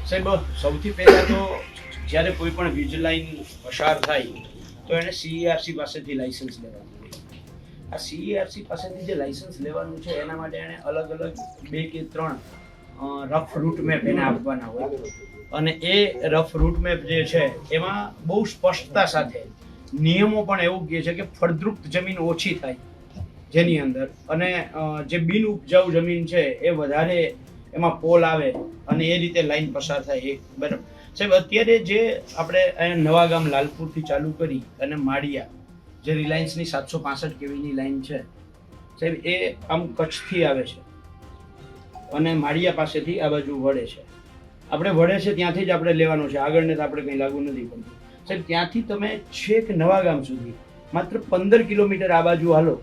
સાહેબ સૌથી પહેલા તો જ્યારે કોઈ પણ વીજ લાઈન પસાર થાય તો એને સીઈઆરસી પાસેથી લાયસન્સ લેવાનું હોય. આ સીઈઆરસી પાસેથી જે લાયસન્સ લેવાનું છે એના માટે એને અલગ અલગ 2 કે 3 રફ રૂટ મેપ એને આપવાના હોય અને એ રફ રૂટ મેપ જે છે એમાં બહુ સ્પષ્ટતા સાથે નિયમો પણ એવું કહે છે કે ફળદ્રુપ જમીન ઓછી થાય જેની અંદર અને જે બિન ઉપજાઉ જમીન છે એ વધારે એમાં પોલ આવે અને એ રીતે લાઈન પસાર થાય. એક બરાબર સાહેબ અત્યારે જે આપણે અહીંયા નવાગામ લાલપુરથી ચાલુ કરી અને માળિયા જે રિલાયન્સની 765 કેવીની લાઈન છે સાહેબ એ આમ કચ્છથી આવે છે અને માળિયા પાસેથી આ બાજુ વળે છે. આપણે વળે છે ત્યાંથી જ આપણે લેવાનું છે, આગળને તો આપણે કંઈ લાગુ નથી પડતું સાહેબ. ત્યાંથી તમે છેક નવાગામ સુધી માત્ર 15 કિલોમીટર આ બાજુ હાલો,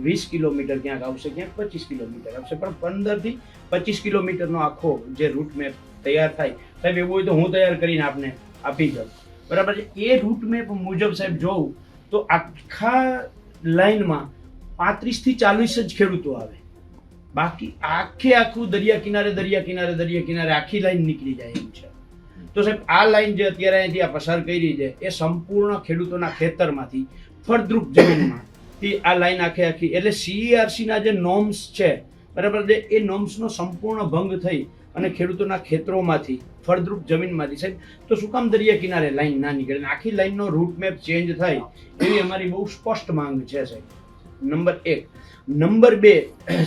20 કિલોમીટર ક્યાંક આવશે, ક્યાંક 25 કિલોમીટર આવશે, પણ 15 થી 25 કિલોમીટરનો આખો જે રૂટ મેપ તૈયાર થાય સાહેબ એવું હોય તો હું તૈયાર કરીને આપને આપી જાઉં બરાબર છે. એ રૂટ મેપ મુજબ સાહેબ જોઉં તો આખા લાઈનમાં 35 થી 40 જ ખેડૂતો આવે, બાકી આખું દરિયા કિનારે આખી લાઈન નીકળી જાય એમ છે. તો સાહેબ આ લાઈન જે અત્યારે અહીંથી આ પસાર કરી છે એ સંપૂર્ણ ખેડૂતોના ખેતરમાંથી ફળદ્રુપ જમીનમાં આ લાઈન આખી એટલે સીઈઆરસી ના જે નોર્મ્સ છે બરાબર છે એ નોર્મ્સનો સંપૂર્ણ ભંગ થઈ અને ખેડૂતોના ખેતરોમાંથી ફળદ્રુપ જમીનમાંથી સાહેબ તો શું કામ દરિયા કિનારે લાઈન ના નીકળે, આખી લાઈનનો રૂટ મેપ ચેન્જ થાય એવી અમારી બહુ સ્પષ્ટ માંગ છે સાહેબ. નંબર 1. નંબર 2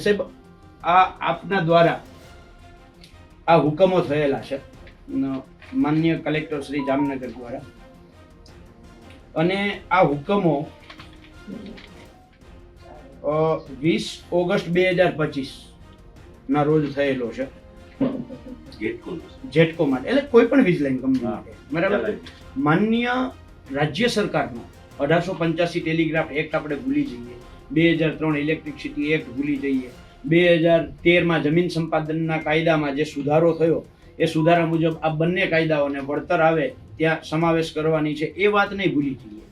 સાહેબ આ આપના દ્વારા આ હુકમો થયેલા છે માનનીય કલેક્ટર શ્રી જામનગર દ્વારા અને આ હુકમો 20 ઓગસ્ટ 2025 ના રોજ થયેલો છે જેટકો માટે, એટલે કોઈ પણ વીજ લાઈન કંપની માટે બરાબર. માનનીય રાજ્ય સરકારનો 1885 ટેલિગ્રાફ એક્ટ આપણે ભૂલી જઈએ, 2003 ઇલેક્ટ્રિસિટી એક્ટ ભૂલી જઈએ, 2013માં જમીન સંપાદનના કાયદામાં જે સુધારો થયો એ સુધારા મુજબ આ બંને કાયદાઓને વળતર આવે ત્યાં સમાવેશ કરવાની છે એ વાત નહીં ભૂલી જઈએ.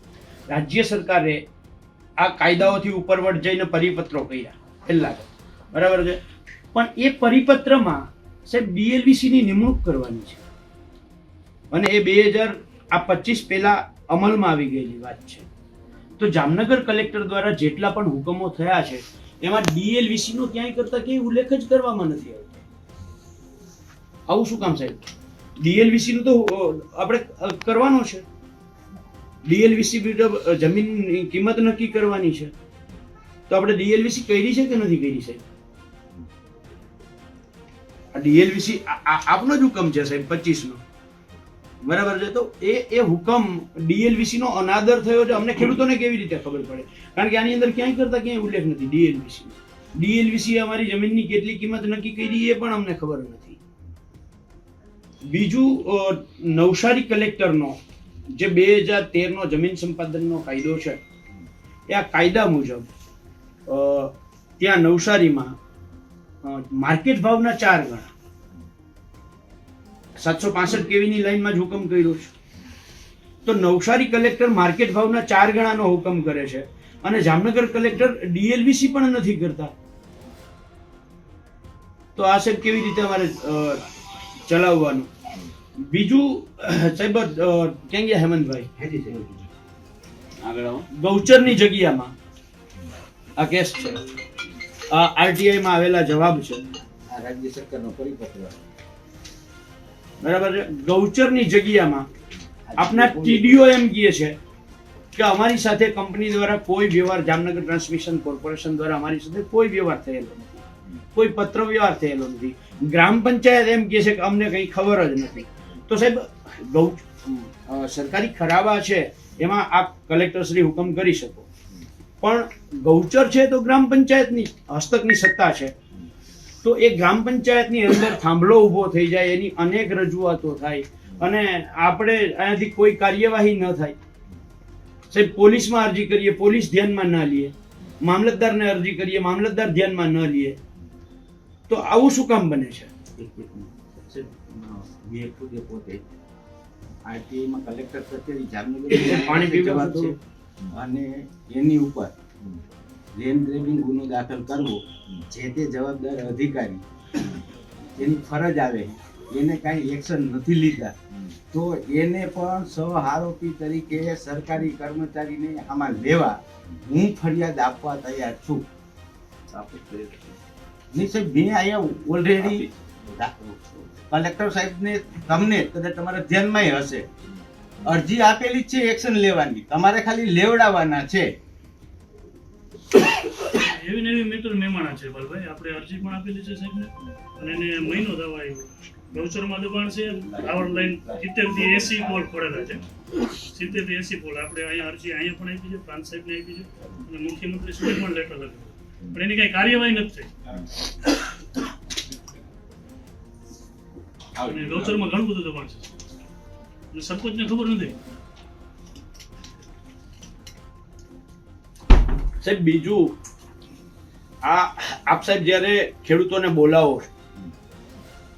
રાજ્ય સરકારે આ કાયદાઓથી ઉપરવટ જઈને પરિપત્રો કર્યા પહેલા બરાબર છે, પણ એ પરિપત્રમાં સાહેબ ડીએલવીસી ની નિમણૂક કરવાની છે અને એ 2025 પહેલા અમલમાં આવી ગયેલી વાત છે. તો જામનગર કલેક્ટર દ્વારા જેટલા પણ હુકમો થયા છે એમાં ડીએલવીસી નો ક્યાંય કરતા ક્યાંય ઉલ્લેખ જ કરવામાં નથી આવતો. આવું શું કામ સાહેબ? ડીએલવીસી નું તો આપણે કરવાનો છે, ડીએલવીસી જમીનની કિંમત નક્કી કરવાની છે, તો આપણે ડીએલવીસી કરી છે કે નથી કરી સાહેબ? આ ડીએલવીસી આપનો જ હુકમ છે સાહેબ 25 નો બરાબર છે. તો એ હુકમ ડીએલવીસી નો અનાદર થયો છે, અમને ખેડૂતોને કેવી રીતે ખબર પડે? કારણ કે આની અંદર ક્યાંય કરતા ક્યાંય ઉલ્લેખ નથી ડીએલવીસી અમારી જમીનની કેટલી કિંમત નક્કી કરી એ પણ અમને ખબર નથી. બીજું નવસારી કલેક્ટરનો જે 2013 નો જમીન સંપાદનનો કાયદો છે એ આ કાયદા મુજબ ત્યાં નવસારીમાં માર્કેટ ભાવના 4 ગણા 765 કેવીની લાઈનમાં જ હુકમ કર્યો છે. તો નવસારી કલેક્ટર માર્કેટ ભાવના 4 ગણાનો હુકમ કરે છે અને જામનગર કલેક્ટર ડીએલવીસી પણ નથી કરતા. તો આ સાહેબ કેવી રીતે અમારે ચલાવવાનું? બીજું સાહેબ ક્યાં ગયા હેમંતભાઈ? ગૌચરની જગ્યામાં આ કેસ છે, આ આરટીઆઈ માં આવેલા જવાબ છે, આ રાજ્ય સરકારનો પરિપત્ર બરાબર છે. ગૌચરની જગ્યામાં આપના ટીડીઓ એમ કહે છે કે અમારી સાથે કંપની દ્વારા કોઈ વ્યવહાર, જામનગર ટ્રાન્સમિશન કોર્પોરેશન દ્વારા અમારી સાથે કોઈ વ્યવહાર થયેલો નથી, કોઈ પત્ર વ્યવહાર થયેલો નથી. ગ્રામ પંચાયત એમ કહે છે કે અમને કંઈ ખબર જ નથી. તો સાહેબ સરકારી ખરાબા છે એમાં આપ કલેક્ટર શ્રી હુકમ કરી શકો, પણ ગૌચર છે તો ગ્રામ પંચાયતની હસ્તકની સત્તા છે. તો એ ગ્રામ પંચાયતની અંદર થાંભલો ઊભો થઈ જાય, એની અનેક રજૂઆતો થાય અને આપણે અહીંયાથી કોઈ કાર્યવાહી ન થાય. સાહેબ પોલીસમાં અરજી કરીએ, પોલીસ ધ્યાનમાં ના લે, મામલતદારને અરજી કરીએ, મામલતદાર ધ્યાનમાં ન લે. તો આવું શું કામ બને છે? પોતે આરટીઆઈમાં કલેક્ટર કચેરી જામનગર પાણી પીવા છે અને એની ઉપર લેન્ડ ગ્રેબિંગ ગુનો દાખલ કરવો જે તે જવાબદાર અધિકારી જેની ફરજ આવે એને કાંઈ એક્શન નથી લીધા તો એને પણ સહ આરોપી તરીકે સરકારી કર્મચારીને આમાં લેવા હું ફરિયાદ આપવા તૈયાર છું. નહીં સાહેબ, મેં અહીંયા ઓલરેડી કલેક્ટર સાહેબને તમને કદાચ તમારા ધ્યાનમાં હશે અરજી આપેલી જ છે એક્શન લેવાની, તમારે ખાલી લેવડાવવાના છે. એવી ને એવી મિત્ર મહેમાન છે ભાઈ, આપણે અરજી પણ આપેલી છે સાહેબને અને એને મહિનો થવા આવ્યો. ગૌચરમાં દબાણ છે, ટાવર લાઈન 70 થી 80 પોલ ખોડેલા છે, 70 થી 80 પોલ. આપણે અહીંયા અરજી અહીંયા પણ આપી છે, પ્રાંત સાહેબને આપી છે અને મુખ્યમંત્રી સુધી પણ લેટર લખ્યું, પણ એની કઈ કાર્યવાહી નથી થઈ. અને ગૌચરમાં ઘણું બધું દબાણ છે અને સરપંચને ખબર નથી. સાહેબ બીજું, આપ સાહેબ જ્યારે ખેડૂતોને બોલાવો છો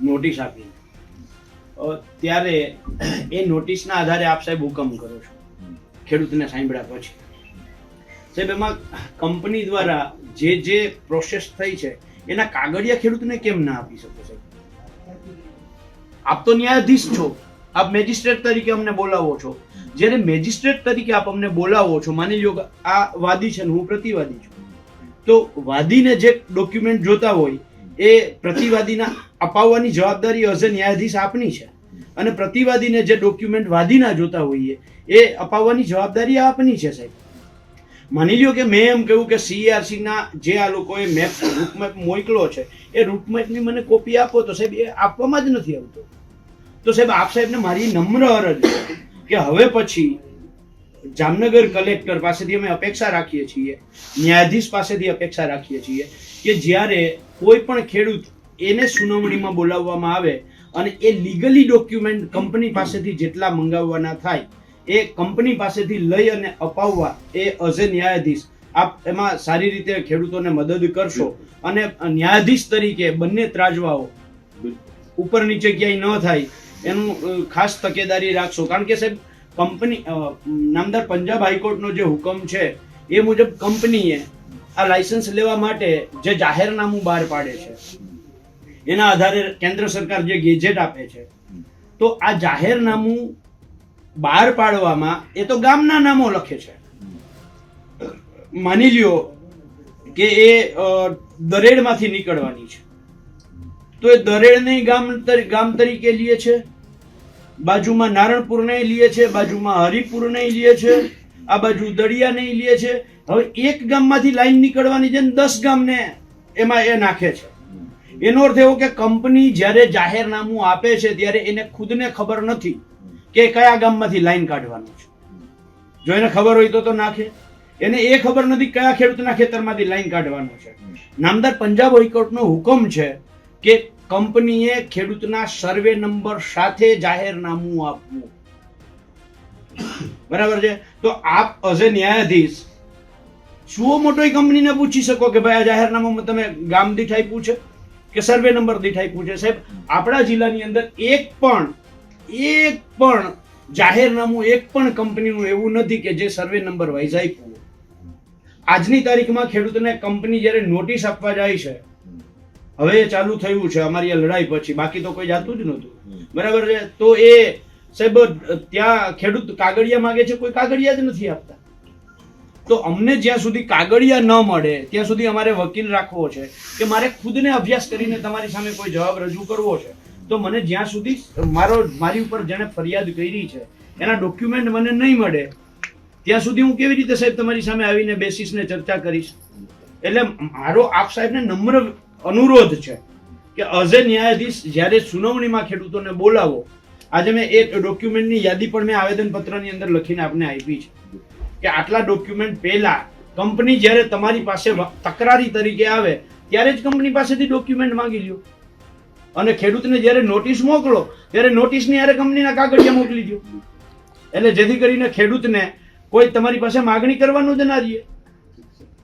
નોટિસ આપીને, ત્યારે એ નોટિસના આધારે આપ સાહેબ હુકમ કરો છો ખેડૂતને સાંભળ્યા પછી. સાહેબ એમાં કંપની દ્વારા જે પ્રોસેસ થઈ છે એના કાગળિયા ખેડૂતને કેમ ના આપી શકો સાહેબ? આપ તો ન્યાયાધીશ છો, આપ મેજિસ્ટ્રેટ તરીકે અમને બોલાવો છો. જ્યારે મેજિસ્ટ્રેટ તરીકે આપ અમને બોલાવો છો, માની લો કે આ વાદી છે ને હું પ્રતિવાદી છું, તો વાદીને જે ડોક્યુમેન્ટ જોતા હોય એ પ્રતિવાદીના અપાવવાની જવાબદારી એઝ અ ન્યાયાધીશ આપની છે, અને પ્રતિવાદીને જે ડોક્યુમેન્ટ વાદીના જોતા હોઈએ એ અપાવવાની જવાબદારી આપની છે સાહેબ. માની લ્યો કે મેં એમ કહ્યું કે CERC ના જે આ લોકોએ મેપ રૂટમેપ મોકલો છે એ રૂટમેપની મને કોપી આપો, તો સાહેબ એ આપવામાં જ નથી આવતો. તો સાહેબ આપ સાહેબને મારી નમ્ર અરજ છે કે હવે પછી જામનગર કલેક્ટર પાસેથી અમે અપેક્ષા રાખીએ છીએ, ન્યાયાધીશ પાસેથી અપેક્ષા રાખીએ છીએ કે જ્યારે કોઈ પણ ખેડૂત એને સુનાવણીમાં બોલાવવામાં આવે અને એ લીગલી ડોક્યુમેન્ટ કંપની પાસેથી જેટલા મંગાવવાના થાય એ કંપની પાસેથી લઈ અને અપાવવા, એ એઝ એ ન્યાયાધીશ આપ એમાં સારી રીતે ખેડૂતોને મદદ કરશો અને ન્યાયાધીશ તરીકે બંને ત્રાજવાઓ ઉપર નીચે ક્યાંય ન થાય એનું ખાસ તકેદારી રાખશો. કારણ કે સાહેબ કંપની નામદાર પંજાબ હાઈકોર્ટનો જે હુકમ છે એ મુજબ કંપનીએ આ લાયસન્સ લેવા માટે જે જાહેરનામું બહાર પાડે છે એના આધારે કેન્દ્ર સરકાર જે ગેજેટ આપે છે, તો આ જાહેરનામું બહાર પાડવામાં એ તો ગામના નામો લખે છે. માની લ્યો કે એ દરેડમાંથી નીકળવાની છે, તો એ દરેડને ગામ તરીકે લે છે, બાજુમાં નારણપુરને લે છે, બાજુમાં હરિપુરને લે છે, આ બાજુ દળિયાને લે છે. હવે એક ગામમાંથી લાઈન નીકળવાની છે 10 ગામને એમાં એ નાખે છે. એનો અર્થ એવો કે કંપની જ્યારે જાહેરનામું આપે છે ત્યારે એને ખુદને ખબર નથી કે કયા ગામમાંથી લાઈન કાઢવાનું છે. જો એને ખબર હોય તો નાખે, એને એ ખબર નથી કયા ખેડૂતના ખેતરમાંથી લાઈન કાઢવાનું છે. નામદાર પંજાબ હાઈકોર્ટનો હુકમ છે કે કંપનીએ ખેડૂતના સર્વે નંબર સાથે જાહેરનામું આપવું. બરાબર છે? તો આપ એઝ એ ન્યાયાધીશ શું મોટો કંપનીને પૂછી શકો કે ભાઈ આ જાહેરનામામાં તમે ગામ દીઠ આપ્યું છે કે સર્વે નંબર દીઠ આપ્યું છે? સાહેબ આપણા જિલ્લાની અંદર એક પણ જાહેરનામું એક પણ કંપનીનું એવું નથી કે જે સર્વે નંબર વાઇઝ આપ્યું. આજની તારીખમાં ખેડૂતને કંપની જ્યારે નોટિસ આપવા જાય છે, હવે એ ચાલુ થયું છે અમારી આ લડાઈ પછી, બાકી તો કોઈ જાતું જ નહોતું. બરાબર છે? તો એ સાહેબ ત્યાં ખેડૂત કાગળિયા માંગે છે, કોઈ કાગળિયા જ નથી આપતા. તો અમને જ્યાં સુધી કાગળિયા ન મળે ત્યાં સુધી અમારે વકીલ રાખવો છે કે મારે ખુદને અભ્યાસ કરીને તમારી સામે કોઈ જવાબ રજૂ કરવો છે. તો મને જ્યાં સુધી મારી ઉપર જેણે ફરિયાદ કરી છે એના ડોક્યુમેન્ટ મને નહીં મળે ત્યાં સુધી હું કેવી રીતે સાહેબ તમારી સામે આવીને બેસીસને ચર્ચા કરીશ? એટલે મારો આપ સાહેબને નમ્ર અનુરોધ છે કે એઝ એ ન્યાયાધીશ જ્યારે સુનાવણીમાં ખેડૂતોને બોલાવો. આજે મેં એ ડોક્યુમેન્ટની યાદી પણ મેં આવેદનપત્રની અંદર લખીને આપને આપી છે કે આટલા ડોક્યુમેન્ટ પહેલા કંપની જ્યારે તમારી પાસે તકરારી તરીકે આવે ત્યારે જ કંપની પાસેથી ડોક્યુમેન્ટ માંગી લ્યો, અને ખેડૂતને જ્યારે નોટિસ મોકલો ત્યારે નોટિસની હારે કંપનીના કાગળિયા મોકલી દો, એટલે જેથી કરીને ખેડૂતને કોઈ તમારી પાસે માગણી કરવાનું જ ના રહે.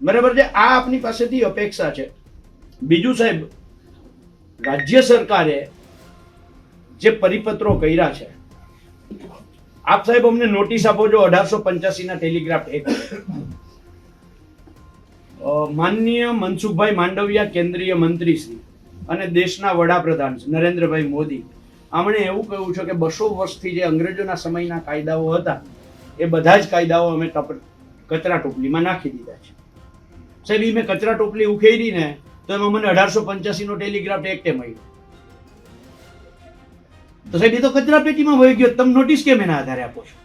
બરાબર છે? આ આપની પાસેથી અપેક્ષા છે. બીજું સાહેબ, રાજ્ય સરકારે જે પરિપત્રો કર્યા છે, આપ સાહેબ અમને નોટિસ આપો છો 1885 ના ટેલિગ્રાફ એક્ટ. માનનીય મનસુખભાઈ માંડવિયા કેન્દ્રીય મંત્રી શ્રી અને દેશના વડાપ્રધાન નરેન્દ્રભાઈ મોદી આમણે એવું કહ્યું છે કે 200 વર્ષથી જે અંગ્રેજોના સમયના કાયદાઓ હતા એ બધા જ કાયદાઓ અમે કચરા ટોપલીમાં નાખી દીધા છે. સાહેબ મેં કચરા ટોપલી ઉખેડીને તો એમાં મને 1885 નો ટેલિગ્રાફ એક્ટ મળ્યો. તો સાહેબ એ તો કચરા પેટીમાં વહી ગયો. તમે નોટિસ કેમ એના આધારે આપો છો?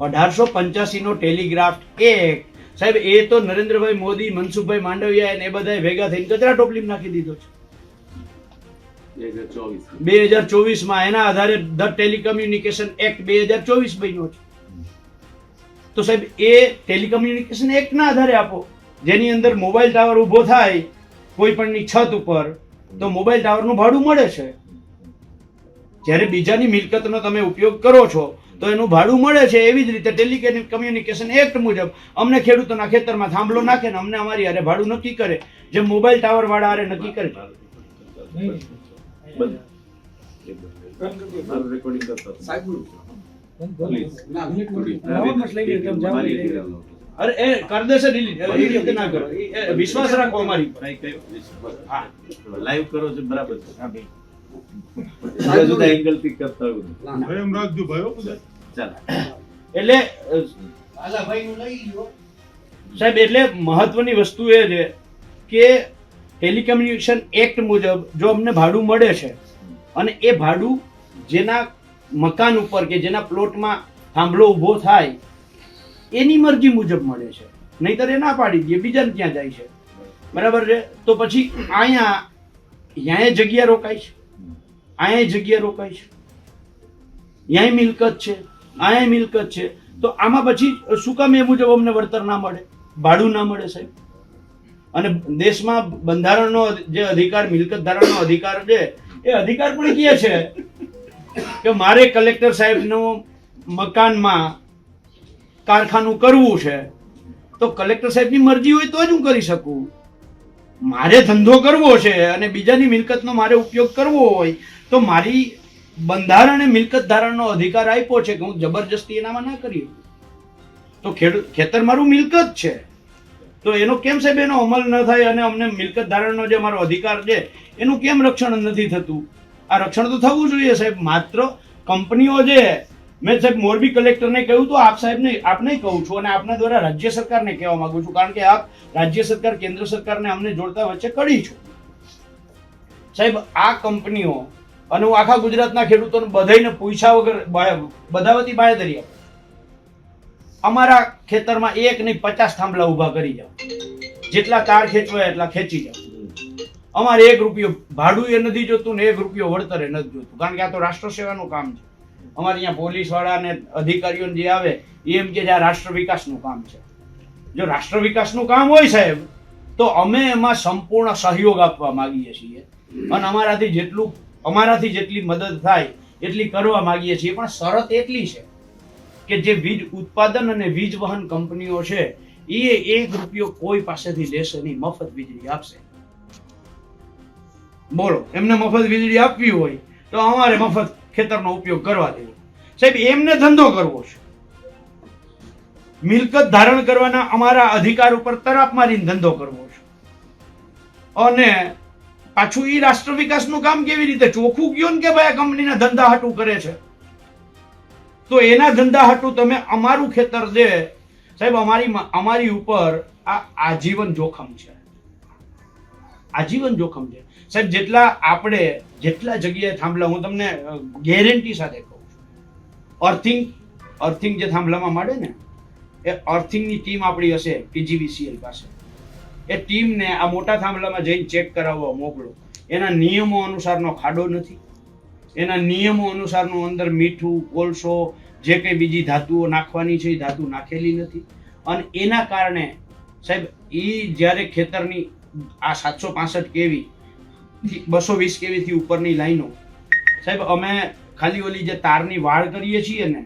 1885 નો ટેલિગ્રાફ એક્ટ સાહેબ એ તો નરેન્દ્રભાઈ મોદી, મનસુખભાઈ માંડવિયા અને એ બધાએ ભેગા થઈને કચરા ટોપલીમાં નાખી દીધો છે 2024 માં. એના આધારે ધ ટેલિકમ્યુનિકેશન એક્ટ 2024 બન્યો છે. તો સાહેબ એ ટેલિકમ્યુનિકેશન એક્ટ ના આધારે આપો, જેની અંદર મોબાઈલ ટાવર ઉભો થાય કોઈ પણની છત ઉપર તો મોબાઈલ ટાવરનું ભાડું મળે છે. જ્યારે બીજાની મિલકતનો તમે ઉપયોગ કરો છો તો એનું ભાડું મળે છે. એવી જ રીતે ટેલિકમ્યુનિકેશન એક્ટ મુજબ અમને ખેડૂતોના ખેતરમાં થાંભલો નાખે ને અમને અમારી હારે ભાડું નક્કી કરે, જેમ મોબાઈલ ટાવર વાળા હારે નક્કી કરે. અરે એ કર દેશે ડિલીટ, એ રીતે ના કરો. વિશ્વાસ રાખો અમારી પર. હા લાઈવ કરો છો બરાબર છે. જુદા જુદા એંગલ થી કરતા હોય એમ રાખજો ભાઈ. ચાલ એટલે સાહેબ એટલે મહત્વની વસ્તુ એ છે કે ટેલિકમ્યુનિકેશન એક્ટ મુજબ જો અમને ભાડું મળે છે અને એ ભાડું જેના મકાન ઉપર કે જેના પ્લોટમાં થાંભલો ઊભો થાય એની મરજી મુજબ મળે છે, નહીતર એ ના પાડી દે, બીજાને ત્યાં જાય છે. બરાબર છે? તો પછી અહીંયા જગ્યા રોકાય છે, અહીંયા જગ્યા રોકાય છે, અહીંયા મિલકત છે, અહીંયા મિલકત છે. તો આમાં પછી શું કામ એ મુજબ અમને વળતર ના મળે, ભાડું ના મળે સાહેબ? અને દેશમાં બંધારણનો જે અધિકાર, મિલકત ધારણનો અધિકાર છે, એ અધિકાર પણ કહે છે કે મારે કલેક્ટર સાહેબનું મકાનમાં કારખાનું કરવું છે તો કલેક્ટર સાહેબની મરજી હોય તો જ હું કરી શકું. મારે ધંધો કરવો છે અને બીજાની મિલકતનો મારે ઉપયોગ કરવો હોય તો મારી બંધારણે મિલકત ધારણનો અધિકાર આપ્યો છે કે હું જબરજસ્તી એનામાં ના કરી. તો ખેતર મારું મિલકત છે તો એનો કેમ સાહેબ એનો અમલ ન થાય અને અમને મિલકત ધારણનો જે મારો અધિકાર છે એનું કેમ રક્ષણ નથી થતું? આ રક્ષણ તો થવું જોઈએ સાહેબ. માત્ર કંપનીઓ જે મેં સાહેબ મોરબી કલેક્ટરને કહ્યું તો આપ સાહેબને આપને કહું છું અને આપના દ્વારા રાજ્ય સરકારને કહેવા માંગુ છું, કારણ કે આપ રાજ્ય સરકાર કેન્દ્ર સરકારને અમને જોડતા વચ્ચે કડી છું સાહેબ. આ કંપનીઓ અને હું આખા ગુજરાતના ખેડૂતોને બધાને પૂછ્યા વગર બધાવતી બાંયધરી આપું, અમારા ખેતરમાં એક નહીં 50 થાંભલા ઊભા કરી જાઓ, જેટલા તાર ખેંચવાય એટલા ખેંચી જાઓ. અમારે 1 રૂપિયો ભાડું એ નથી જોતું ને 1 રૂપિયો વળતર એ નથી જોતું, કારણ કે આ તો રાષ્ટ્ર સેવાનું કામ છે. અમારે અહીંયા પોલીસ વાળા અને અધિકારીઓ જે આવે એમ કે આ રાષ્ટ્ર વિકાસનું કામ છે. જો રાષ્ટ્ર વિકાસનું કામ હોય સાહેબ તો અમે એમાં સંપૂર્ણ સહયોગ આપવા માંગીએ છીએ અને અમારાથી જેટલી મદદ થાય એટલી કરવા માંગીએ છીએ. પણ શરત એટલી છે કે જે વીજ ઉત્પાદન અને વીજ વહન કંપનીઓ છે એ 1 રૂપિયો કોઈ પાસેથી લેશે નહીં, મફત વીજળી આપશે. બોલો, એમને મફત વીજળી આપવી હોય તો અમારે મફત ખેતરનો ઉપયોગ કરવા દેવો સાહેબ. એમને ધંધો કરવો છે, મિલકત ધારણ કરવાના અમારા અધિકાર ઉપર તરાપ મારીને ધંધો કરવો છે. અને પાછું એ રાષ્ટ્ર વિકાસનું કામ કેવી રીતે ચોખ્ખું કયો ને કે ભાઈ આ કંપનીના ધંધા હાટું કરે છે તો એના ધંધા હાટું તમે અમારું ખેતર જે સાહેબ અમારી ઉપર આ આજીવન જોખમ છે, આજીવન જોખમ છે સાહેબ. જેટલા જગ્યાએ થાંભલા, હું તમને ગેરંટી સાથે કહું છું, અર્થિંગ જે થાંભલામાં મળે ને એ અર્થિંગની ટીમ આપણી હશે PGVCL પાસે, એ ટીમને આ મોટા થાંભલામાં જઈને ચેક કરાવવા મોકલો. એના નિયમો અનુસારનો ખાડો નથી, એના નિયમો અનુસારનું અંદર મીઠું, કોલસો, જે કંઈ બીજી ધાતુઓ નાખવાની છે એ ધાતુ નાખેલી નથી. અને એના કારણે સાહેબ એ જ્યારે ખેતરની આ 765 kV 220 kV થી ઉપરની લાઈનો સાહેબ અમે ખાલી ઓલી જે તારની વાડ કરીએ છીએ ને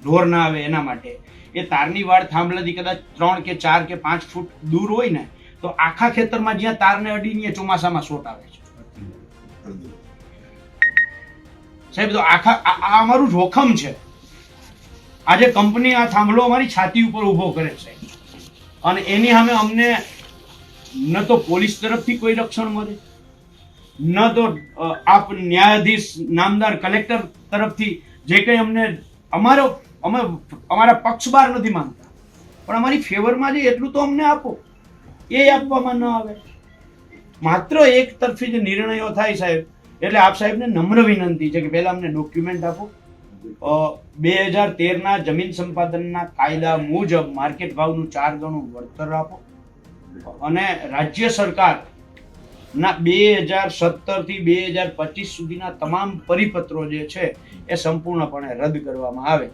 ઢોર ના આવે એના માટે, એ તારની વાડ થાંભલાથી કદાચ 3 કે 4 કે 5 ફૂટ દૂર હોય ને તો આખા ખેતરમાં જ્યાં તારને અડીને ચોમાસામાં શોટ આવે છે સાહેબ. તો આ અમારું જોખમ છે. આજે કંપની આ થાંભલો અમારી છાતી ઉપર ઊભો કરે છે અને એની સામે અમને ન તો પોલીસ તરફથી કોઈ રક્ષણ મળે, ન તો આપ ન્યાયાધીશ નામદાર કલેક્ટર તરફથી જે કંઈ અમને અમારા પક્ષ બહાર નથી માંગતા, પણ અમારી ફેવરમાં જે એટલું તો અમને આપો, એ આપવામાં ન આવે. માત્ર એક તરફી જે નિર્ણયો થાય સાહેબ, એટલે આપ સાહેબને નમ્ર વિનંતી છે કે પહેલા અમને ડોક્યુમેન્ટ આપો. 2013ના જમીન સંપાદનના કાયદા મુજબ માર્કેટ ભાવનું 4 ગણું વળતર આપો, અને રાજ્ય સરકારના 2017 થી 2025 સુધીના તમામ પરિપત્રો જે છે એ સંપૂર્ણપણે રદ કરવામાં આવે.